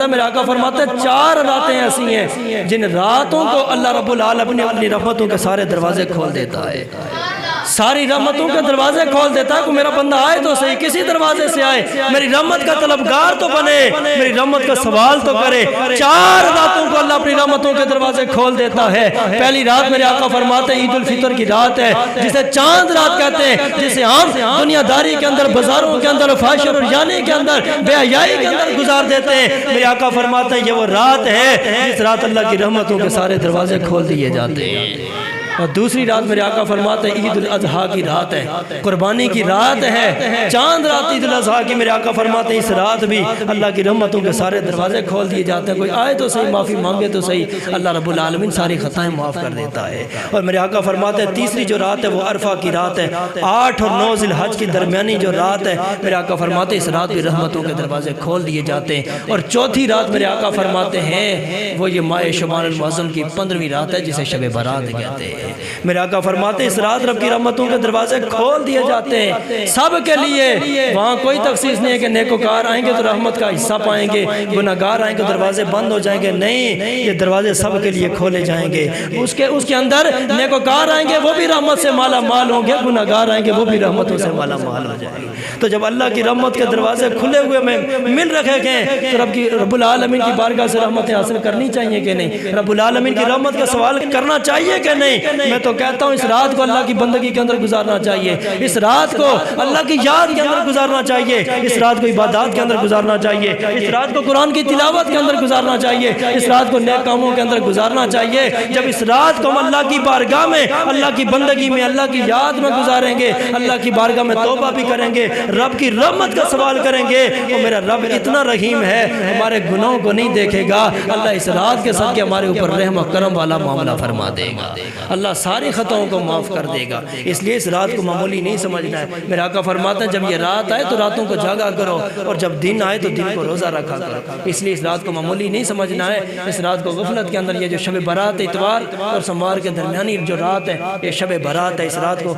میرے آقا فرماتے ہیں 4 راتیں ایسی ہیں جن راتوں کو اللہ رب العالمین اپنی رحمتوں کے سارے دروازے کھول دیتا ہے، ساری رحمتوں کے دروازے کھول دیتا ہے۔ کہ میرا بندہ آئے تو صحیح، کسی دروازے سے آئے، میری رحمت کا طلبگار تو بنے، میری رحمت کا سوال تو کرے۔ 4 راتوں کو اللہ اپنی رحمتوں کے دروازے کھول دیتا ہے۔ پہلی رات میرے آقا فرماتے ہیں عید الفطر کی رات ہے، جسے چاند رات کہتے ہیں، جسے عام دنیا داری کے اندر، بازاروں کے اندر، فحش اور رجانے کے اندر، بے حیائی کے اندر گزار دیتے ہیں۔ میرے آقا فرماتے ہیں یہ وہ رات ہے جس رات اللہ کی رحمتوں کے سارے دروازے کھول دیے جاتے ہیں۔ اور دوسری رات میرے آقا فرماتے ہیں عید الاضحیٰ کی رات ہے، قربانی کی رات ہے، چاند رات عید الاضحیٰ کی۔ میرے آقا فرماتے ہیں اس رات بھی اللہ کی رحمتوں کے سارے دروازے کھول دیے جاتے ہیں۔ کوئی آئے تو صحیح، معافی مانگے تو صحیح، اللہ رب العالمین ساری خطائیں معاف کر دیتا ہے۔ اور میرے آقا فرماتے ہیں تیسری جو رات ہے وہ عرفہ کی رات ہے، 8 اور 9 ذی الحج کی درمیانی جو رات ہے، میرے آقا فرماتے ہیں اس رات بھی رحمتوں کے دروازے کھول دیے جاتے ہیں۔ اور چوتھی رات میرے آقا فرماتے ہیں وہ یہ ماہ شعبان المعظم کی 15ویں رات ہے، جسے شب برات کہتے ہیں۔ میرے آقا فرماتے ہیں اس رات رب کی رحمتوں کے دروازے کھول دیے جاتے ہیں سب کے لیے۔ وہاں کوئی تخصیص نہیں ہے کہ نیکوکار آئیں گے تو رحمت کا حصہ پائیں گے، گناہگار آئیں گے دروازے بند ہو جائیں گے، نہیں، یہ دروازے سب کے لیے کھولے جائیں گے۔ اس کے اندر نیکوکار آئیں گے وہ بھی رحمت سے مالا مال ہوں گے، گناہگار آئیں گے وہ بھی رحمتوں سے مالا مال ہو جائیں گے۔ تو جب اللہ کی رحمت کے دروازے کھلے ہوئے میں مل رکھے گئے تو رب العالمین کی بارگاہ سے رحمتیں حاصل کرنی چاہیے کہ نہیں؟ رب العالمین کی رحمت کا سوال کرنا چاہیے کہ نہیں؟ میں تو کہتا ہوں اس رات کو اللہ کی بندگی کے اندر گزارنا چاہیے، اس رات کو اللہ کی یاد کے اندر گزارنا چاہیے، اس رات کو عبادات کے اندر گزارنا چاہیے، اس رات کو قرآن کی تلاوت کے اندر گزارنا چاہیے، اس رات کو نیک کاموں کے اندر گزارنا چاہیے۔ جب اس رات کو ہم اللہ کی بارگاہ میں، اللہ کی بندگی میں، اللہ کی یاد میں گزاریں گے، اللہ کی بارگاہ میں توبہ بھی کریں گے، رب کی رحمت کا سوال کریں گے، تو میرا رب اتنا رحیم ہے ہمارے گناہوں کو نہیں دیکھے گا، اللہ اس رات کے صدقے ہمارے اوپر رحم و کرم والا معاملہ فرما دے گا، اللہ ساری خطاؤں کو معاف کر دے گا۔ اس لیے اس رات کو معمولی نہیں سمجھنا ہے۔ میرے آقا فرماتے ہیں جب یہ رات آئے تو راتوں کو جاگا کرو، اور جب دن آئے تو دن کو روزہ رکھا کرو۔ اس لیے اس رات کو معمولی نہیں سمجھنا ہے۔ اس رات کو غفلت کے اندر، یہ جو شب برات اتوار اور سوموار کے درمیانی جو رات ہے یہ شب برات ہے، اس رات کو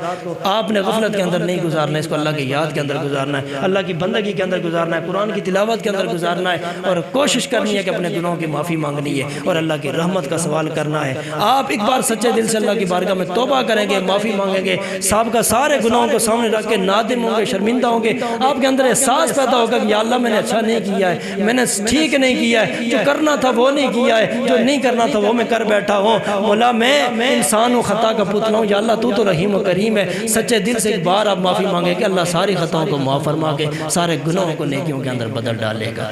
آپ نے غفلت کے اندر نہیں گزارنا ہے، اس کو اللہ کی یاد کے اندر گزارنا ہے، اللہ کی بندگی کے اندر گزارنا ہے، قرآن کی تلاوت کے اندر گزارنا ہے، اور کوشش کرنی ہے کہ اپنے گناہوں کی معافی مانگنی ہے اور اللہ کی رحمت کا سوال کرنا ہے۔ آپ ایک بار سچے دل سے اللہ کی بارگاہ میں توبہ کریں گے، معافی مانگیں گے، سابقہ سارے گناہوں کو سامنے رکھ کے نادم ہوں گے، شرمندہ ہوں گے، آپ کے اندر احساس پیدا ہوگا کہ یا اللہ میں نے اچھا نہیں کیا ہے، میں نے ٹھیک نہیں کیا ہے، جو کرنا تھا وہ نہیں کیا ہے، جو نہیں کرنا تھا وہ میں کر بیٹھا ہوں، مولا میں انسان ہوں، خطا کا پتلا ہوں، یا اللہ تو تو رحیم و کریم ہے۔ سچے دل سے ایک بار آپ معافی مانگیں کہ اللہ ساری خطاؤں کو معاف فرما کے سارے گناہوں کو نیکیوں کے اندر بدل ڈالے گا۔